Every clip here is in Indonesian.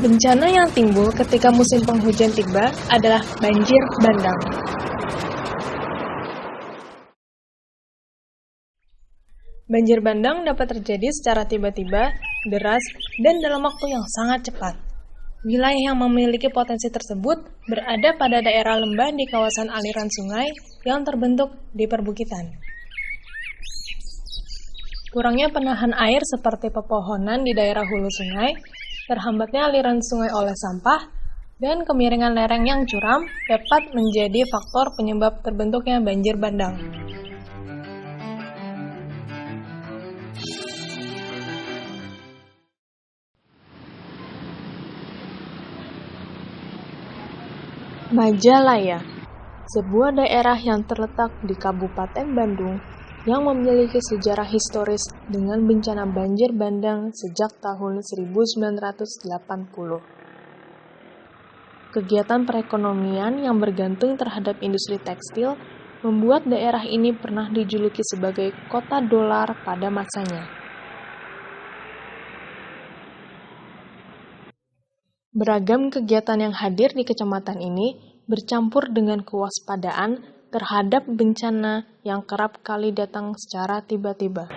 Bencana yang timbul ketika musim penghujan tiba adalah banjir bandang. Banjir bandang dapat terjadi secara tiba-tiba, deras, dan dalam waktu yang sangat cepat. Wilayah yang memiliki potensi tersebut berada pada daerah lembah di kawasan aliran sungai yang terbentuk di perbukitan. Kurangnya penahan air seperti pepohonan di daerah hulu sungai, terhambatnya aliran sungai oleh sampah, dan kemiringan lereng yang curam dapat menjadi faktor penyebab terbentuknya banjir bandang. Majalaya, sebuah daerah yang terletak di Kabupaten Bandung yang memiliki sejarah historis dengan bencana banjir bandang sejak tahun 1980. Kegiatan perekonomian yang bergantung terhadap industri tekstil membuat daerah ini pernah dijuluki sebagai kota dolar pada masanya. Beragam kegiatan yang hadir di kecamatan ini bercampur dengan kewaspadaan terhadap bencana yang kerap kali datang secara tiba-tiba.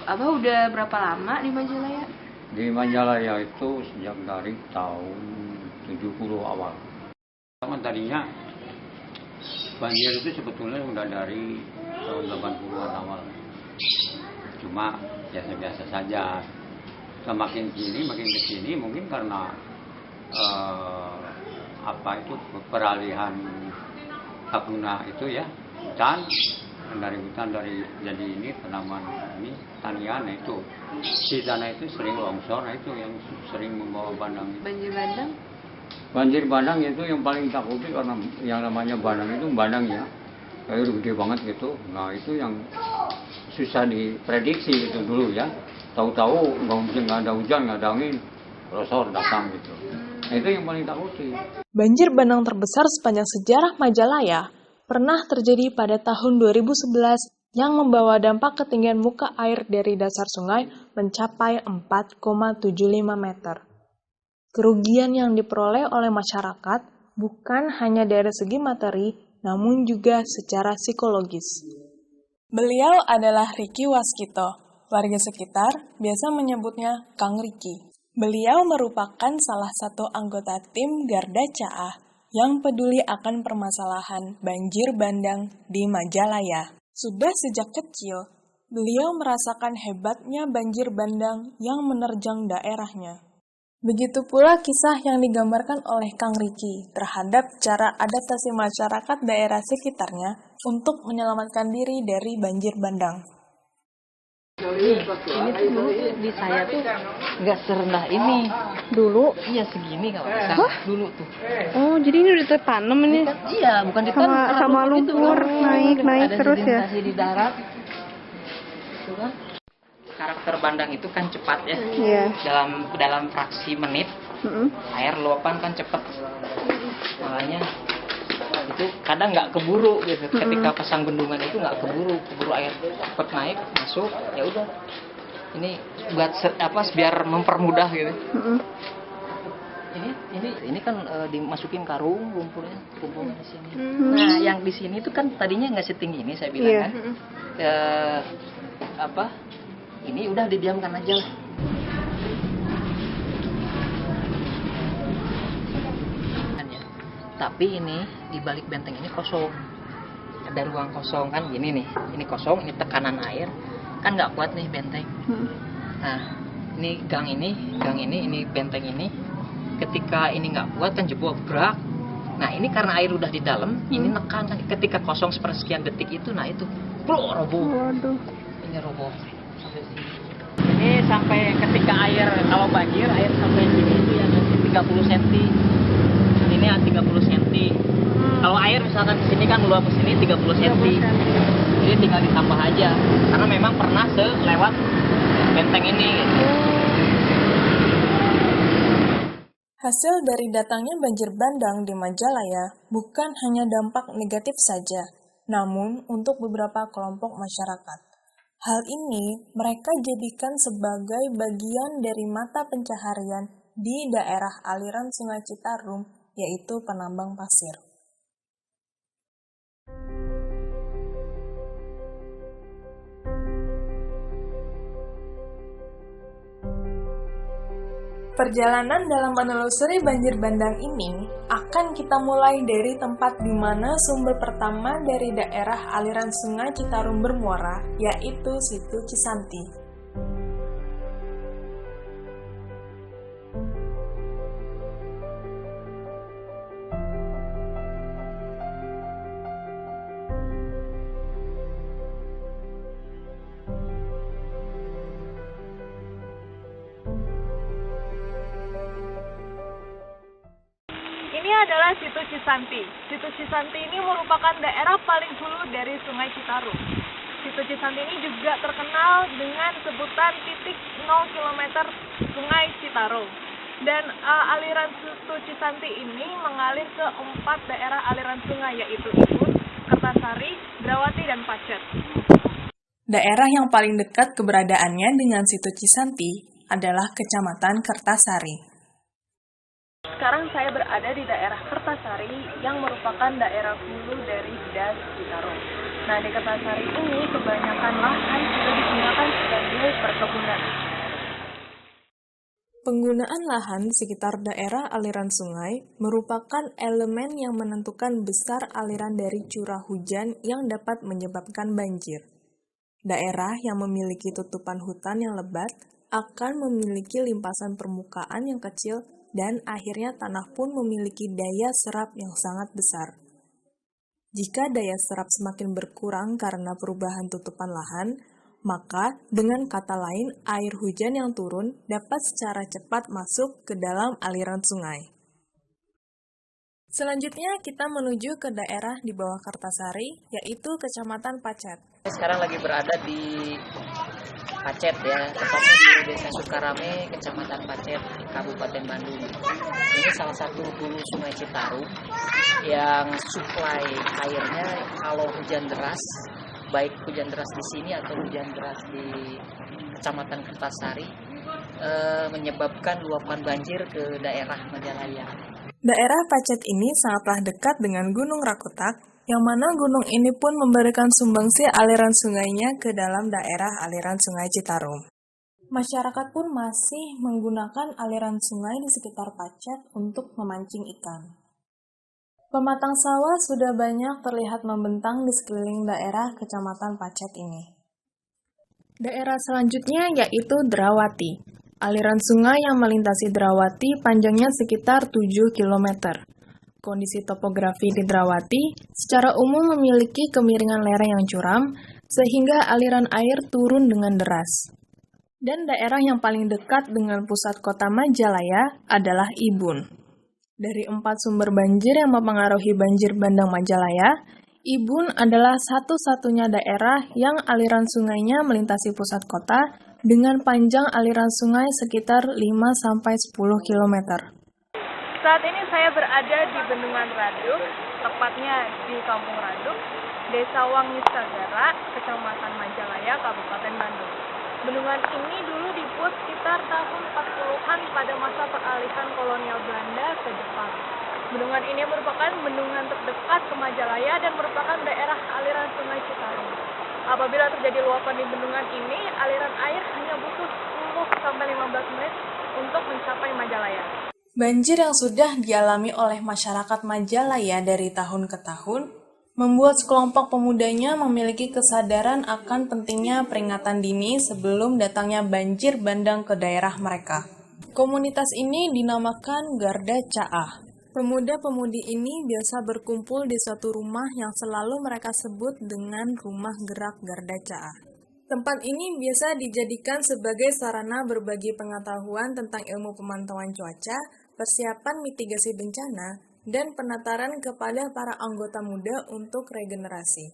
Abah udah berapa lama di Majalaya? Di Majalaya itu sejak dari tahun 70 awal. Tadinya banjir itu sebetulnya udah dari tahun 80-an awal. Cuma biasa-biasa saja. Makin kesini mungkin karena peralihan hak guna itu ya, hutan dari jadi ini tanaman ini tanian itu si tanah itu sering longsor, itu yang sering membawa bandang. Banjir bandang itu yang paling takuti karena yang namanya bandang itu bandang ya, air gede banget gitu. Nah itu yang susah diprediksi itu dulu ya. Tahu-tahu nggak ada hujan, nggak ada angin, longsor datang gitu. Nah, itu yang paling takuti. Banjir bandang terbesar sepanjang sejarah Majalaya pernah terjadi pada tahun 2011 yang membawa dampak ketinggian muka air dari dasar sungai mencapai 4,75 meter. Kerugian yang diperoleh oleh masyarakat bukan hanya dari segi materi, namun juga secara psikologis. Beliau adalah Riki Waskito. Warga sekitar biasa menyebutnya Kang Riki. Beliau merupakan salah satu anggota tim Garda Caah yang peduli akan permasalahan banjir bandang di Majalaya. Sudah sejak kecil, beliau merasakan hebatnya banjir bandang yang menerjang daerahnya. Begitu pula kisah yang digambarkan oleh Kang Riki terhadap cara adaptasi masyarakat daerah sekitarnya untuk menyelamatkan diri dari banjir bandang. Ini tuh dulu tuh di saya tuh nggak serendah ini. Dulu? Iya segini kalau bisa. Dulu tuh. Oh, jadi ini udah tertanam ini? Iya, bukan ditanam. Sama lumpur, naik terus ya? Ada sedimentasi di darat. Itu kan. Karakter bandang itu kan cepat ya. Iya. Dalam fraksi menit, air luapan kan cepat. Makanya itu kadang nggak keburu gitu. Ketika pasang bendungan itu nggak keburu air cepat naik masuk, ya udah ini buat biar mempermudah gitu. Ini kan dimasukin karung lumpurnya di sini. Nah yang di sini itu kan tadinya nggak setinggi ini saya bilang kan. Ini udah didiamkan aja lah. Tapi ini di balik benteng ini kosong, ada ruang kosong kan gini nih, ini kosong, ini tekanan air kan nggak kuat nih benteng. Nah ini gang ini benteng ini, ketika ini nggak kuat kan jebol gerak. Nah ini karena air udah di dalam, ini nekan kan ketika kosong sepersekian detik itu, nah itu roboh. Waduh. Ini roboh sampai sini. Ini sampai ketika kalau banjir air sampai sini itu yang 30 cm. Ini 30 cm. Kalau air misalkan di sini kan meluap ke sini 30 cm. Jadi tinggal ditambah aja. Karena memang pernah lewat benteng ini. Gitu. Hasil dari datangnya banjir bandang di Majalaya bukan hanya dampak negatif saja, namun untuk beberapa kelompok masyarakat. Hal ini mereka jadikan sebagai bagian dari mata pencaharian di daerah aliran Sungai Citarum, yaitu penambang pasir. Perjalanan dalam menelusuri banjir bandang ini akan kita mulai dari tempat di mana sumber pertama dari daerah aliran Sungai Citarum bermuara, yaitu Situ Cisanti. Ini adalah Situ Cisanti. Situ Cisanti ini merupakan daerah paling hulu dari Sungai Citarum. Situ Cisanti ini juga terkenal dengan sebutan titik 0 km Sungai Citarum. Dan aliran Situ Cisanti ini mengalir ke 4 daerah aliran sungai, yaitu Ibun, Kertasari, Drawati, dan Pacet. Daerah yang paling dekat keberadaannya dengan Situ Cisanti adalah Kecamatan Kertasari. Sekarang saya berada di daerah Kertasari yang merupakan daerah hulu dari Das Citarum. Nah, di Kertasari ini kebanyakan lahan sudah digunakan sebagai perkebunan. Penggunaan lahan sekitar daerah aliran sungai merupakan elemen yang menentukan besar aliran dari curah hujan yang dapat menyebabkan banjir. Daerah yang memiliki tutupan hutan yang lebat akan memiliki limpasan permukaan yang kecil dan akhirnya tanah pun memiliki daya serap yang sangat besar. Jika daya serap semakin berkurang karena perubahan tutupan lahan, maka dengan kata lain air hujan yang turun dapat secara cepat masuk ke dalam aliran sungai. Selanjutnya kita menuju ke daerah di bawah Kertasari, yaitu Kecamatan Pacet. Sekarang lagi berada di Pacet ya, tepatnya di Desa Sukarame, Kecamatan Pacet, Kabupaten Bandung. Ini salah satu hulu Sungai Citarum yang suplai airnya kalau hujan deras, baik hujan deras di sini atau hujan deras di Kecamatan Kertasari, menyebabkan luapan banjir ke daerah Majalaya. Daerah Pacet ini sangatlah dekat dengan Gunung Rakutak, yang mana gunung ini pun memberikan sumbangsi aliran sungainya ke dalam daerah aliran Sungai Citarum. Masyarakat pun masih menggunakan aliran sungai di sekitar Pacet untuk memancing ikan. Pematang sawah sudah banyak terlihat membentang di sekeliling daerah Kecamatan Pacet ini. Daerah selanjutnya yaitu Drawati. Aliran sungai yang melintasi Drawati panjangnya sekitar 7 km. Kondisi topografi di Drawati secara umum memiliki kemiringan lereng yang curam, sehingga aliran air turun dengan deras. Dan daerah yang paling dekat dengan pusat kota Majalaya adalah Ibun. Dari 4 sumber banjir yang mempengaruhi banjir bandang Majalaya, Ibun adalah satu-satunya daerah yang aliran sungainya melintasi pusat kota dengan panjang aliran sungai sekitar 5-10 km. Saat ini saya berada di Bendungan Raduk, tepatnya di Kampung Raduk, Desa Wangi Sagara, Kecamatan Majalaya, Kabupaten Bandung. Bendungan ini dulu dibuat sekitar tahun 40-an pada masa peralihan kolonial Belanda ke Jepang. Bendungan ini merupakan bendungan terdekat ke Majalaya dan merupakan daerah aliran Sungai Citarum. Apabila terjadi luapan di bendungan ini, aliran air hanya butuh 10-15 menit untuk mencapai Majalaya. Banjir yang sudah dialami oleh masyarakat Majalaya dari tahun ke tahun membuat sekelompok pemudanya memiliki kesadaran akan pentingnya peringatan dini sebelum datangnya banjir bandang ke daerah mereka. Komunitas ini dinamakan Garda Caah. Pemuda-pemudi ini biasa berkumpul di suatu rumah yang selalu mereka sebut dengan Rumah Gerak Garda Caah. Tempat ini biasa dijadikan sebagai sarana berbagi pengetahuan tentang ilmu pemantauan cuaca, persiapan mitigasi bencana, dan penataran kepada para anggota muda untuk regenerasi.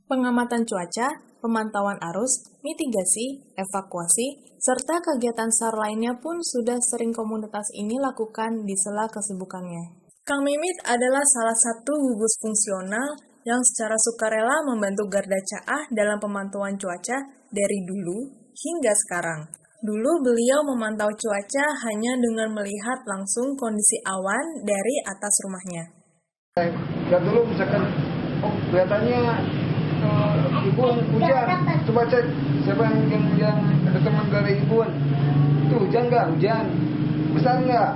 Pengamatan cuaca, pemantauan arus, mitigasi, evakuasi, serta kegiatan SAR lainnya pun sudah sering komunitas ini lakukan di sela kesibukannya. Kang Mimit adalah salah satu gugus fungsional yang secara sukarela membantu Garda Caah dalam pemantauan cuaca dari dulu hingga sekarang. Dulu beliau memantau cuaca hanya dengan melihat langsung kondisi awan dari atas rumahnya. Dan dulu misalkan, kelihatannya Ibuan hujan, coba cek siapa yang ada teman dari Ibuan, itu hujan nggak? Hujan, besar nggak?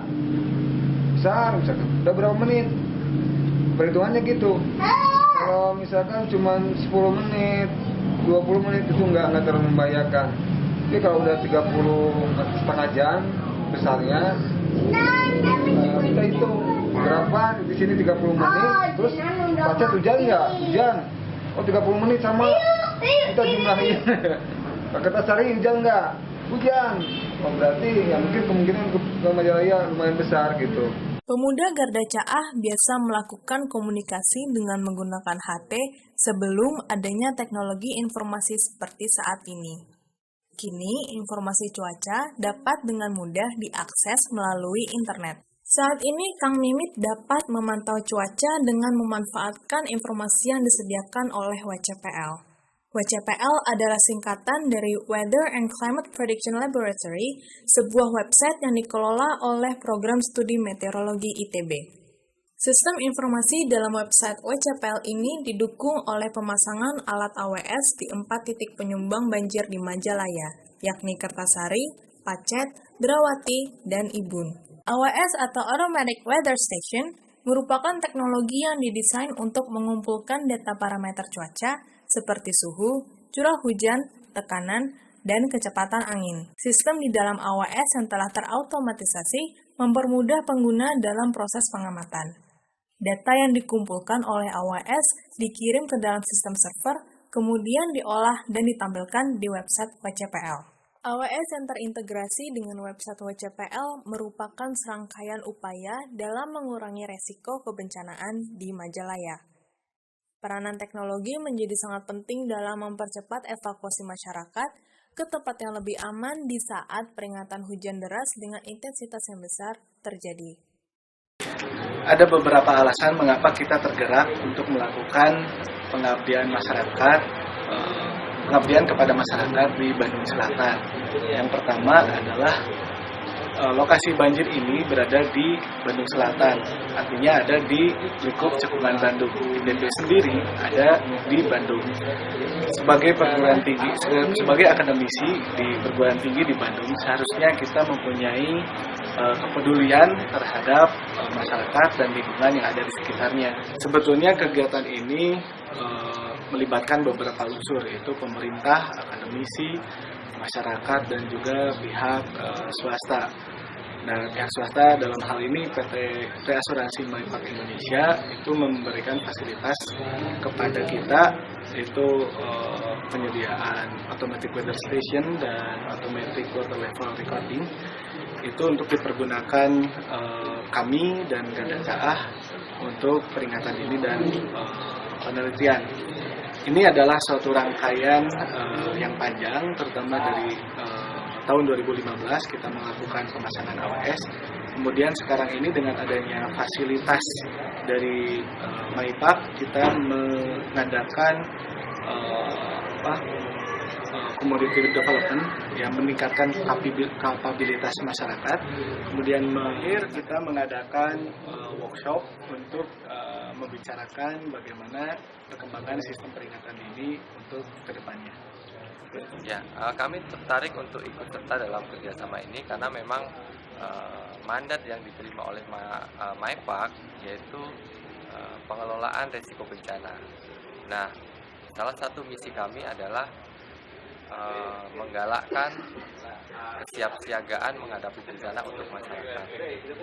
Besar, misalkan udah berapa menit? Perhitungannya gitu. Kalau misalkan cuma 10 menit, 20 menit itu nggak terlalu membahayakan. Tapi kalau udah 30 setengah jam besarnya, kita hitung berapa di sini 30 menit, terus baca hujan nggak? Hujan. Oh 30 menit sama, kita jumlahin. Kata Sari hujan nggak? Hujan. Oh berarti ya mungkin kemungkinan ke Majalaya lumayan besar gitu. Pemuda Garda Caah biasa melakukan komunikasi dengan menggunakan HP sebelum adanya teknologi informasi seperti saat ini. Kini, informasi cuaca dapat dengan mudah diakses melalui internet. Saat ini, Kang Mimit dapat memantau cuaca dengan memanfaatkan informasi yang disediakan oleh WCPL. WCPL adalah singkatan dari Weather and Climate Prediction Laboratory, sebuah website yang dikelola oleh Program Studi Meteorologi ITB. Sistem informasi dalam website WCPL ini didukung oleh pemasangan alat AWS di 4 titik penyumbang banjir di Majalaya, yakni Kertasari, Pacet, Drawati, dan Ibun. AWS atau Automatic Weather Station merupakan teknologi yang didesain untuk mengumpulkan data parameter cuaca seperti suhu, curah hujan, tekanan, dan kecepatan angin. Sistem di dalam AWS yang telah terautomatisasi mempermudah pengguna dalam proses pengamatan. Data yang dikumpulkan oleh AWS dikirim ke dalam sistem server, kemudian diolah dan ditampilkan di website WCPL. AWS yang terintegrasi dengan website WCPL merupakan serangkaian upaya dalam mengurangi resiko kebencanaan di Majalaya. Peranan teknologi menjadi sangat penting dalam mempercepat evakuasi masyarakat ke tempat yang lebih aman di saat peringatan hujan deras dengan intensitas yang besar terjadi. Ada beberapa alasan mengapa kita tergerak untuk melakukan pengabdian kepada masyarakat di Bandung Selatan. Yang pertama adalah lokasi banjir ini berada di Bandung Selatan, artinya ada di lingkup cekungan Bandung. ITB sendiri ada di Bandung. Sebagai perguruan tinggi, sebagai akademisi di perguruan tinggi di Bandung, seharusnya kita mempunyai kepedulian terhadap masyarakat dan lingkungan yang ada di sekitarnya. Sebetulnya kegiatan ini melibatkan beberapa unsur, yaitu pemerintah, akademisi, masyarakat, dan juga pihak swasta. Nah, pihak swasta dalam hal ini PT Asuransi Maipak Indonesia itu memberikan fasilitas kepada kita, yaitu penyediaan automatic weather station dan automatic water level recording. Itu untuk dipergunakan kami dan Garda Caah untuk peringatan ini dan penelitian. Ini adalah suatu rangkaian yang panjang, terutama dari tahun 2015 kita melakukan pemasangan AWS. Kemudian sekarang ini dengan adanya fasilitas dari Maipak, kita mengadakan commodity development yang meningkatkan kapabilitas masyarakat. Kemudian kita mengadakan workshop untuk membicarakan bagaimana perkembangan sistem peringatan dini untuk kedepannya. Ya, kami tertarik untuk ikut serta dalam kerjasama ini karena memang mandat yang diterima oleh Maipak yaitu pengelolaan risiko bencana. Nah, salah satu misi kami adalah menggalakkan kesiapsiagaan menghadapi bencana untuk masyarakat.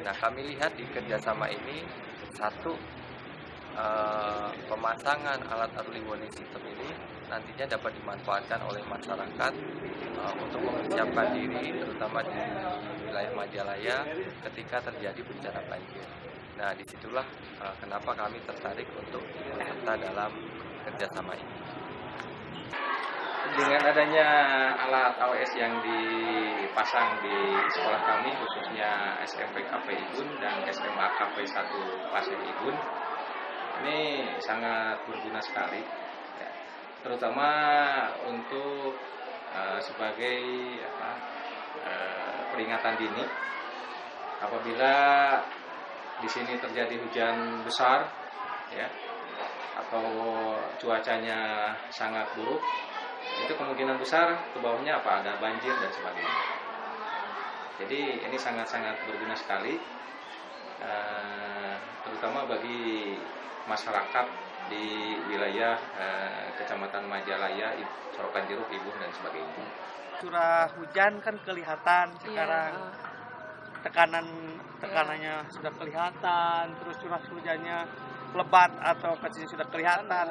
Nah, kami lihat di kerjasama ini satu, pemasangan alat early warning system ini nantinya dapat dimanfaatkan oleh masyarakat untuk mempersiapkan diri, terutama di wilayah Majalaya ketika terjadi bencana banjir. Nah, disitulah kenapa kami tertarik untuk serta dalam kerjasama ini. Dengan adanya alat AWS yang dipasang di sekolah kami, khususnya SMP KP Ibun dan SMA KP 1 Pasir Ibun, ini sangat berguna sekali, ya, terutama untuk sebagai peringatan dini apabila di sini terjadi hujan besar, ya, atau cuacanya sangat buruk, itu kemungkinan besar ke bawahnya ada banjir dan sebagainya. Jadi ini sangat-sangat berguna sekali, terutama bagi masyarakat di wilayah Kecamatan Majalaya, Sorokan Jeruk, Ibun dan sebagainya. Curah hujan kan kelihatan sekarang, tekanannya sudah kelihatan, terus curah hujannya lebat atau kecil sudah kelihatan.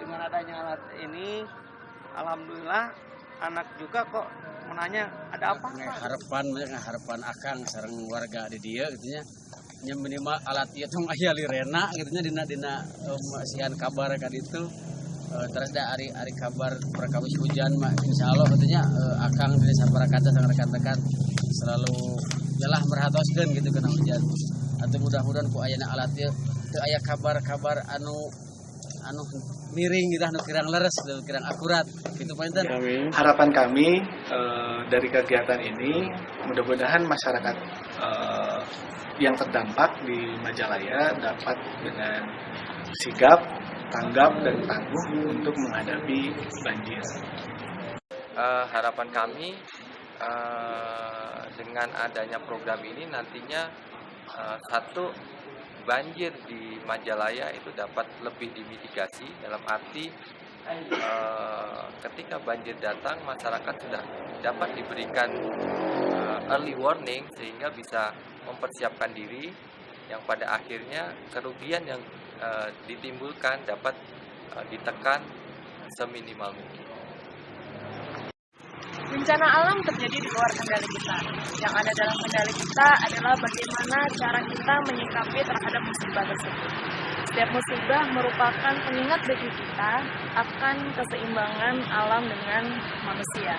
Dengan adanya alat ini, alhamdulillah anak juga kok menanya ada apa? Harapan akang sareng warga di dia gitunya. Nya minimal alat ieu tong aya lirena gitunya dina sian kabar ka ditu. Terus da ari kabar perkawis hujan mah insyaallah gitunya akang dari sabarakat sang rekan-rekan selalu yalah merhatoskeun gitu kana hujan. Atuh mudah-mudahan ku ayeuna alat ieu teu aya kabar-kabar anu miring gitu, anu kirang leres, kirang akurat gitu Pak Inten. Harapan kami dari kegiatan ini mudah-mudahan masyarakat yang terdampak di Majalaya dapat dengan sigap, tanggap dan tangguh untuk menghadapi banjir. Harapan kami dengan adanya program ini nantinya satu, banjir di Majalaya itu dapat lebih dimitigasi, dalam arti ketika banjir datang masyarakat sudah dapat diberikan early warning sehingga bisa mempersiapkan diri yang pada akhirnya kerugian yang ditimbulkan dapat ditekan seminimal mungkin. Bencana alam terjadi di luar kendali kita. Yang ada dalam kendali kita adalah bagaimana cara kita menyikapi terhadap musibah tersebut. Setiap musibah merupakan pengingat bagi kita akan keseimbangan alam dengan manusia.